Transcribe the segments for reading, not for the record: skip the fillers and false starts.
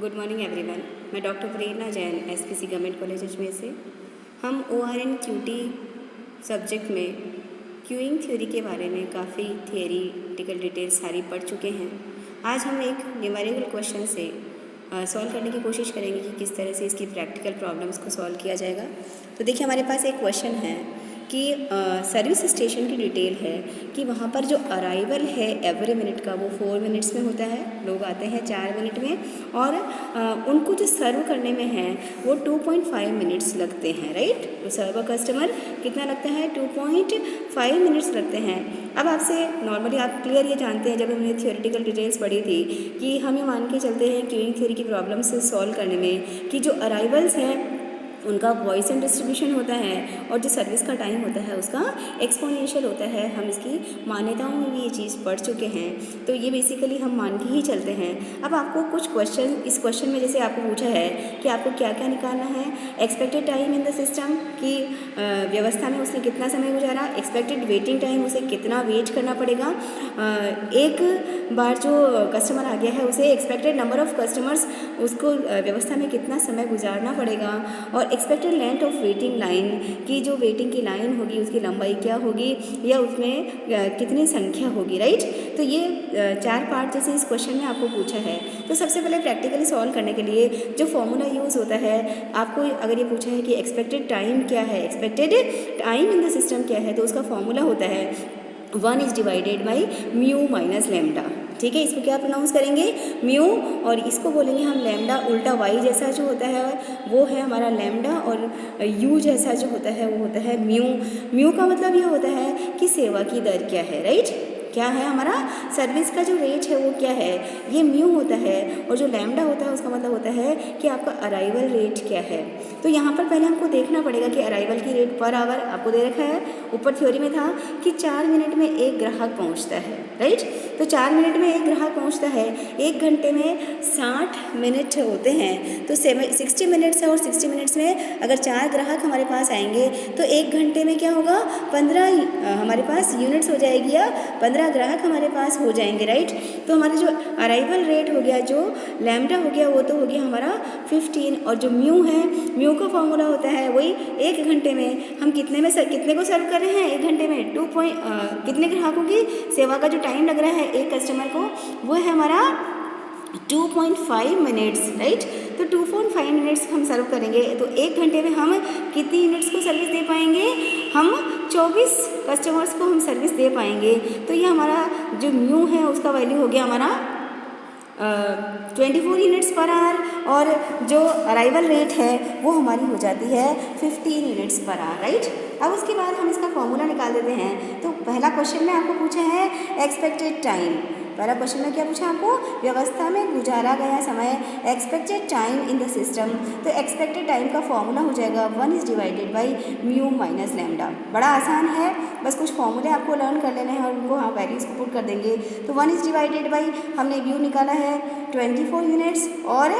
Good morning everyone. मैं doctor Prerna Jain, SPC government college Ajmer से। हम ORN QT सब्जेक्ट में क्यूइंग थ्योरी के बारे में काफ़ी थियरीटिकल डिटेल्स सारी पढ़ चुके हैं। आज हम एक न्यूमेरिकल क्वेश्चन से सॉल्व करने की कोशिश करेंगे कि किस तरह से इसकी प्रैक्टिकल प्रॉब्लम्स को सॉल्व किया जाएगा। तो देखिए, हमारे पास एक क्वेश्चन है कि सर्विस स्टेशन की डिटेल है कि वहाँ पर जो अराइवल है एवरी मिनट का वो 4 मिनट्स में होता है। लोग आते हैं 4 मिनट में और उनको जो सर्व करने में है वो 2.5 मिनट्स लगते हैं, राइट। तो सर्व कस्टमर कितना लगता है? 2.5 मिनट्स लगते हैं। अब आपसे नॉर्मली आप क्लियर ये जानते हैं, जब हमने थियोरेटिकल डिटेल्स पढ़ी थी कि हम ये मान के चलते हैं क्यूइंग थ्योरी की प्रॉब्लम से सॉल्व करने में कि जो अराइवल्स हैं उनका वॉइस एंड डिस्ट्रीब्यूशन होता है और जो सर्विस का टाइम होता है उसका एक्सपोनेंशियल होता है। हम इसकी मान्यताओं में भी ये चीज़ पढ़ चुके हैं, तो ये बेसिकली हम मान के ही चलते हैं। अब आपको कुछ क्वेश्चन, इस क्वेश्चन में जैसे आपको पूछा है कि आपको क्या क्या निकालना है। Expected time in the system की व्यवस्था में उसने कितना समय गुजारा, एक्सपेक्टेड वेटिंग टाइम, उसे कितना वेट करना पड़ेगा, एक बार जो कस्टमर आ गया है उसे एक्सपेक्टेड नंबर ऑफ़ कस्टमर्स उसको व्यवस्था में कितना समय गुजारना पड़ेगा, और expected length of waiting line की जो वेटिंग की लाइन होगी उसकी लंबाई क्या होगी या उसमें कितनी संख्या होगी, राइट। तो ये 4 पार्ट जैसे इस क्वेश्चन में आपको पूछा है। तो सबसे पहले प्रैक्टिकली सॉल्व करने के लिए जो फॉर्मूला यूज़ होता है, आपको अगर ये पूछा है कि एक्सपेक्टेड टाइम क्या है, expected time in the system क्या है, तो उसका फॉर्मूला होता है 1 is divided by mu minus lambda. ठीक है, इसको क्या प्रोनाउंस करेंगे? म्यू, और इसको बोलेंगे हम लैम्डा। उल्टा वाई जैसा जो होता है वो है हमारा लैम्डा, और यू जैसा जो होता है वो होता है म्यू। म्यू का मतलब ये होता है कि सेवा की दर क्या है, राइट। क्या है हमारा सर्विस का जो रेट है वो क्या है, ये म्यू होता है। और जो लैम्डा होता है उसका मतलब होता है कि आपका अराइवल रेट क्या है। तो यहाँ पर पहले हमको देखना पड़ेगा कि अराइवल की रेट पर आवर आपको दे रखा है। ऊपर थ्योरी में था कि 4 मिनट में एक ग्राहक पहुँचता है, राइट। तो 4 मिनट में एक ग्राहक पहुँचता है, 1 घंटे में 60 मिनट होते हैं। तो 60 मिनट्स है, और 60 मिनट्स में अगर 4 ग्राहक हमारे पास आएंगे तो 1 घंटे में क्या होगा? 15 हमारे पास यूनिट्स हो जाएगी, या 15 ग्राहक हमारे पास हो जाएंगे, राइट। तो हमारे जो अराइवल रेट हो गया, जो लैम्डा हो गया, वो तो हो गया हमारा 15। और जो म्यू है, म्यू का फॉर्मूला होता है वही 1 घंटे में हम कितने को सर्व कर रहे हैं 1 घंटे में, कितने ग्राहकों की सेवा का जो टाइम लग रहा है एक कस्टमर को, वो है हमारा 2.5 मिनट्स, राइट। तो 2.5 मिनट्स हम सर्व करेंगे, तो 1 घंटे में हम कितनी यूनिट्स को सर्विस दे पाएंगे? हम 24 कस्टमर्स को हम सर्विस दे पाएंगे। तो ये हमारा जो म्यू है उसका वैल्यू हो गया हमारा 24 यूनिट्स पर आवर, और जो अराइवल रेट है वो हमारी हो जाती है 15 यूनिट्स पर आवर, राइट। अब उसके बाद हम इसका फॉर्मूला निकाल देते हैं। तो पहला क्वेश्चन में आपको पूछा है एक्सपेक्टेड टाइम। पहला क्वेश्चन में क्या पूछा आपको? व्यवस्था में गुजारा गया समय, expected time in the system. तो एक्सपेक्टेड टाइम का फॉर्मूला हो जाएगा 1 is divided by mu minus lambda. बड़ा आसान है, बस कुछ फॉर्मूले आपको लर्न कर लेने हैं और उनको हाँ वैल्यूज़ को पुट कर देंगे। तो 1 इज़ डिवाइडेड बाई, हमने म्यू निकाला है 24 यूनिट्स, और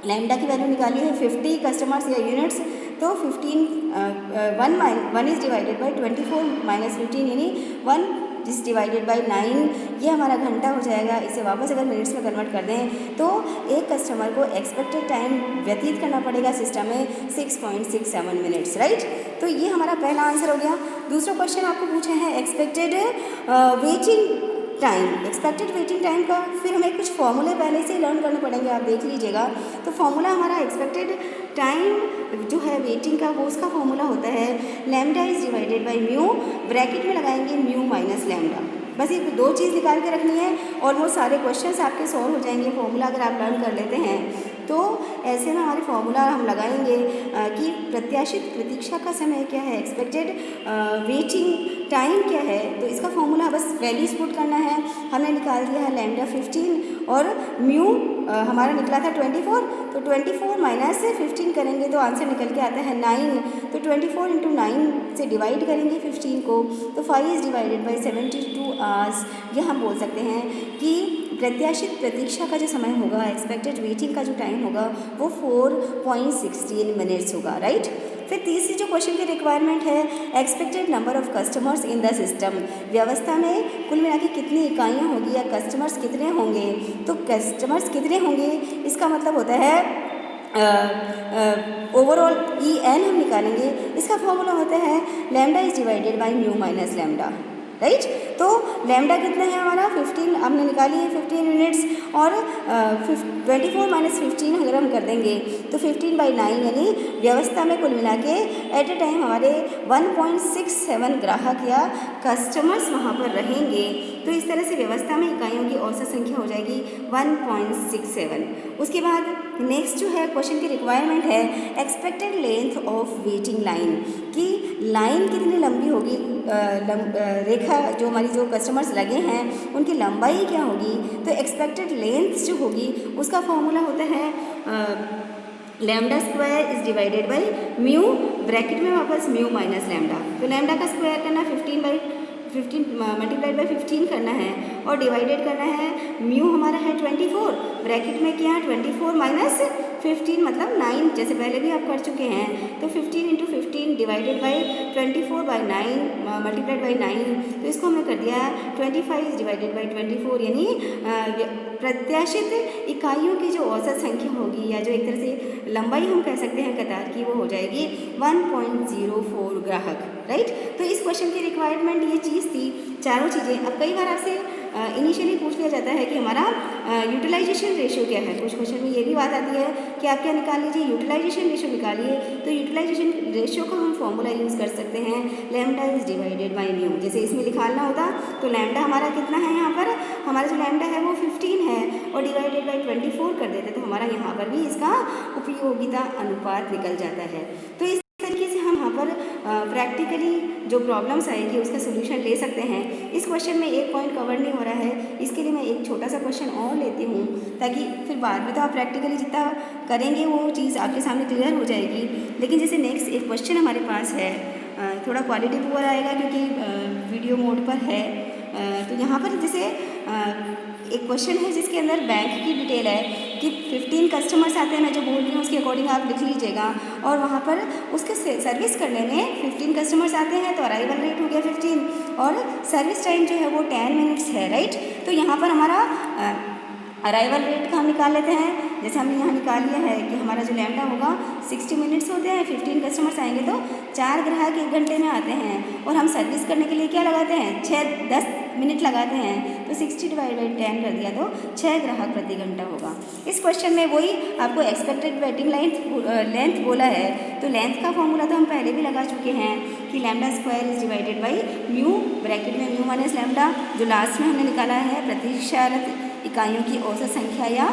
लैम्डा की वैल्यू निकाली है 50 कस्टमर्स या यूनिट्स। तो 1 इज़ डिवाइडेड बाई 24 माइनस 15 यानी 1 इज़ डिवाइडेड बाई 9, ये हमारा घंटा हो जाएगा। इसे वापस अगर मिनट्स में कन्वर्ट कर दें तो एक कस्टमर को एक्सपेक्टेड टाइम व्यतीत करना पड़ेगा सिस्टम में 6.67 मिनट्स, राइट। तो ये हमारा पहला आंसर हो गया। दूसरा क्वेश्चन आपको पूछा है expected waiting time. Expected waiting time का फिर हमें कुछ फॉर्मूले पहले से लर्न करने पड़ेंगे, आप देख लीजिएगा। तो फॉर्मूला हमारा एक्सपेक्टेड टाइम जो है वेटिंग का, वो उसका फॉर्मूला होता है lambda is divided by mu, bracket में लगाएंगे म्यू माइनस लैम्डा। बस ये 2 चीज़ निकाल के रखनी है और वो सारे क्वेश्चंस आपके सॉल्व हो जाएंगे फॉर्मूला अगर आप लर्न कर लेते हैं। तो ऐसे में हमारे फॉर्मूला हम लगाएंगे कि प्रत्याशित प्रतीक्षा का समय क्या है, एक्सपेक्टेड वेटिंग टाइम क्या है। तो इसका फॉर्मूला बस वैल्यूज पुट करना है। हमने निकाल दिया है लैम्डा 15 और म्यू हमारा निकला था 24। तो 24 माइनस 15 करेंगे तो आंसर निकल के आता है 9। तो 24 इंटू 9 से डिवाइड करेंगे 15 को, तो 5 इज़ डिवाइडेड बाई 72 आवर्स। ये हम बोल सकते हैं कि प्रत्याशित प्रतीक्षा का जो समय होगा, एक्सपेक्टेड वेटिंग का जो टाइम होगा वो 4.16 मिनट्स होगा, राइट। फिर तीसरी जो क्वेश्चन की रिक्वायरमेंट है, expected number of customers in the system, व्यवस्था में कुल मिला के कितनी इकाइयाँ होगी या कस्टमर्स कितने होंगे। तो कस्टमर्स कितने होंगे इसका मतलब होता है ओवरऑल EN हम निकालेंगे, इसका फॉर्मूला होता है lambda is divided by mu minus lambda, right. तो लैम्डा कितना है हमारा 15 हमने निकाली है 15 यूनिट्स, और 24 माइनस 15 अगर हम कर देंगे तो 15/9 यानी व्यवस्था में कुल मिला के एट ए टाइम हमारे 1.67 ग्राहक या कस्टमर्स वहाँ पर रहेंगे। तो इस तरह से व्यवस्था में इकाइयों की औसत संख्या हो जाएगी 1.67। उसके बाद नेक्स्ट जो है क्वेश्चन की रिक्वायरमेंट है expected length of waiting line, कि लाइन कितनी लंबी होगी, रेखा जो हमारी जो कस्टमर्स लगे हैं उनकी लंबाई क्या होगी। तो एक्सपेक्टेड लेंथ जो होगी उसका फॉर्मूला होता है lambda square is divided by mu, bracket में वापस म्यू माइनस लैम्डा। तो लैम्डा का स्क्वायर करना 15 मल्टीप्लाइड बाई 15 करना है और डिवाइडेड करना है म्यू हमारा है 24, ब्रैकेट में क्या 24 माइनस 15 मतलब 9, जैसे पहले भी आप कर चुके हैं। तो 15 × 15 डिवाइडेड बाई 24/9 मल्टीप्लाइड बाई 9, तो इसको हमने कर दिया 25 डिवाइडेड बाई 24, यानी प्रत्याशित इकाइयों की जो औसत संख्या होगी या जो एक तरह से लंबाई हम कह सकते हैं कतार की, वो हो जाएगी 1.04 ग्राहक, राइट। तो इस क्वेश्चन की रिक्वायरमेंट ये चीज़ थी, चारों चीज़ें। अब कई बार आपसे इनिशियली पूछ लिया जाता है कि हमारा यूटिलाइजेशन रेशियो क्या है। कुछ क्वेश्चन में ये भी बात आती है कि आप क्या निकाल लीजिए, यूटिलाइजेशन रेशियो निकालिए। तो यूटिलाइजेशन रेशियो का हम फॉर्मूला यूज़ कर सकते हैं lambda is divided by mu. जैसे इसमें निकालना होता तो लैम्डा हमारा कितना है, यहाँ पर हमारा जो लैम्डा है वो 15 है और डिवाइडेड बाई 24 कर देते तो हमारा यहाँ पर भी इसका उपयोगिता अनुपात निकल जाता है। तो इस तरीके से हम यहाँ पर प्रैक्टिकली जो प्रॉब्लम्स आएगी उसका सोल्यूशन ले सकते हैं। इस क्वेश्चन में एक पॉइंट कवर नहीं हो रहा है, इसके लिए मैं एक छोटा सा क्वेश्चन और लेती हूँ ताकि फिर बाद में तो आप प्रैक्टिकली जितना करेंगे वो चीज़ आपके सामने क्लियर हो जाएगी। लेकिन जैसे नेक्स्ट एक क्वेश्चन हमारे पास है, थोड़ा क्वालिटी पुअर आएगा क्योंकि वीडियो मोड पर है। तो यहाँ पर जैसे एक क्वेश्चन है जिसके अंदर बैंक की डिटेल है कि 15 कस्टमर्स आते हैं, मैं जो बोल रही हूँ उसके अकॉर्डिंग आप लिख लीजिएगा। और वहाँ पर उसके सर्विस करने में 15 कस्टमर्स आते हैं तो अराइवल रेट हो गया 15 और सर्विस टाइम जो है वो 10 मिनट्स है, राइट। तो यहाँ पर हमारा अराइवल रेट का हम निकाल लेते हैं। जैसे हमने यहाँ निकाल लिया है कि हमारा जो लैम्डा होगा 60 मिनट्स होते हैं, 15 कस्टमर्स आएंगे तो 4 ग्राहक 1 घंटे में आते हैं और हम सर्विस करने के लिए क्या लगाते हैं 6-10 मिनट लगाते हैं। तो 60 डिवाइड बाई 10 कर दिया तो 6 ग्राहक प्रति घंटा होगा। इस क्वेश्चन में वही आपको एक्सपेक्टेड वेटिंग लेंथ बोला है। तो लेंथ का फॉर्मूला तो हम पहले भी लगा चुके हैं कि lambda square is divided by mu, bracket में म्यू माइनस लैम्डा, जो लास्ट में हमने निकाला है प्रतीक्षारत इकाइयों की औसत संख्या या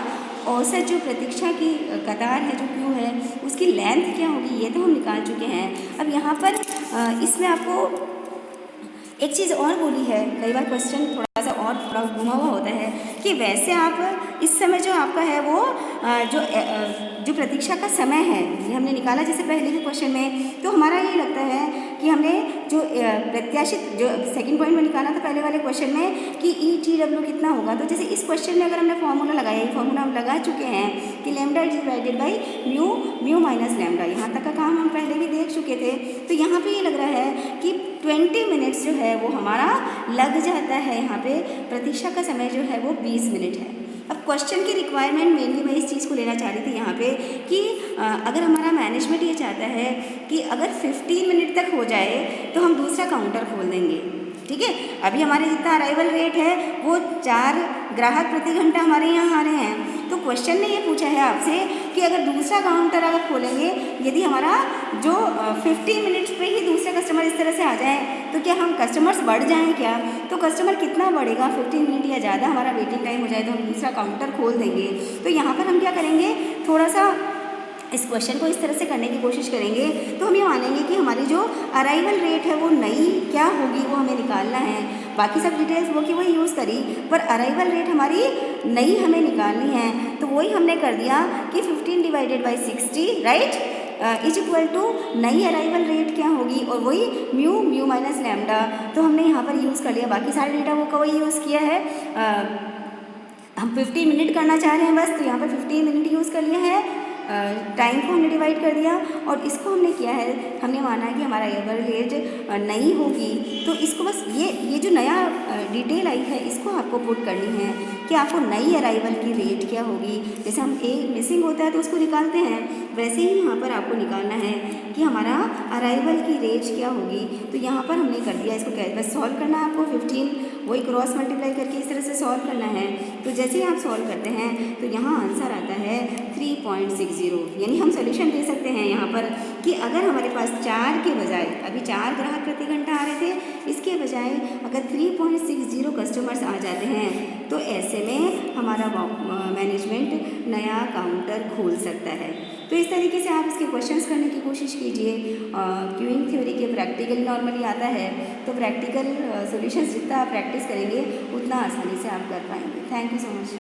औसत जो प्रतीक्षा की कतार है जो क्यू है उसकी लेंथ क्या होगी, ये तो हम निकाल चुके हैं। अब यहाँ पर इसमें आपको एक चीज़ और बोली है, कई बार क्वेश्चन थोड़ा घुमा हुआ होता है कि वैसे आप इस समय जो आपका है वो जो प्रतीक्षा का समय है ये हमने निकाला जैसे पहले के क्वेश्चन में। तो हमारा ये लगता है कि हमने जो प्रत्याशित जो सेकंड पॉइंट में निकाला था पहले वाले क्वेश्चन में कि ETW कितना होगा। तो जैसे इस क्वेश्चन में अगर हमने फॉर्मूला लगाया, ये फॉर्मूला हम लगा चुके हैं कि lambda is divided by mu minus lambda, यहाँ तक का काम हम पहले भी देख चुके थे। तो यहाँ पे ये लग रहा है कि 20 मिनट्स जो है वो हमारा लग जाता है, यहाँ पे प्रतीक्षा का समय जो है वो 20 मिनट है। अब क्वेश्चन की रिक्वायरमेंट मेनली मैं इस चीज़ को लेना चाह रही थी यहाँ पे कि अगर हमारा मैनेजमेंट ये चाहता है कि अगर 15 मिनट तक हो जाए तो हम दूसरा काउंटर खोल देंगे, ठीक है। अभी हमारे जितना अराइवल रेट है वो 4 ग्राहक प्रति घंटा हमारे यहाँ आ रहे हैं। तो क्वेश्चन ने ये पूछा है आपसे कि अगर दूसरा काउंटर अगर खोलेंगे, यदि हमारा जो 15 मिनट्स पे ही दूसरे कस्टमर इस तरह से आ जाए तो क्या हम कस्टमर्स बढ़ जाएँ क्या? तो कस्टमर कितना बढ़ेगा, 15 मिनट या ज़्यादा हमारा वेटिंग टाइम हो जाए तो हम दूसरा काउंटर खोल देंगे। तो यहाँ पर हम क्या करेंगे, थोड़ा सा इस क्वेश्चन को इस तरह से करने की कोशिश करेंगे। तो हम ये मानेंगे कि हमारी जो अराइवल रेट है वो नई क्या होगी वो हमें निकालना है। बाकी सब डिटेल्स वो कि वही यूज़ करी, पर अराइवल रेट हमारी नई हमें निकालनी है। तो वही हमने कर दिया कि 15 divided by 60, right, is equal to नई अराइवल रेट क्या होगी और वही म्यू माइनस लैम्डा। तो हमने यहाँ पर यूज़ कर लिया, बाकी सारे डेटा वो का वही यूज़ किया है। हम 15 मिनट करना चाह रहे हैं बस, तो यहाँ पर 15 मिनट यूज़ कर लिया है, टाइम को हमने डिवाइड कर दिया और इसको हमने किया है, हमने माना है कि हमारा एवरेज नई होगी, तो इसको बस ये जो नया डिटेल आई है इसको आपको पुट करनी है कि आपको नई अराइवल की रेट क्या होगी। जैसे हम एक मिसिंग होता है तो उसको निकालते हैं, वैसे ही यहाँ पर आपको निकालना है कि हमारा अराइवल की रेट क्या होगी। तो यहाँ पर हमने कर दिया, इसको क्या बस सॉल्व करना है आपको, 15 वही क्रॉस मल्टीप्लाई करके इस तरह से सॉल्व करना है। तो जैसे ही आप सॉल्व करते हैं तो यहाँ आंसर आता है 3.60, यानी हम सोल्यूशन दे सकते हैं यहाँ पर कि अगर हमारे पास 4 के बजाय, अभी 4 ग्राहक प्रति घंटा आ रहे थे, इसके बजाय अगर 3.60 कस्टमर्स आ जाते हैं तो ऐसे में हमारा मैनेजमेंट नया काउंटर खोल सकता है। तो इस तरीके से आप इसके क्वेश्चंस करने की कोशिश कीजिए। क्यूइंग थ्योरी के प्रैक्टिकल नॉर्मली आता है, तो प्रैक्टिकल सॉल्यूशंस जितना आप प्रैक्टिस करेंगे उतना आसानी से आप कर पाएंगे। Thank you so much.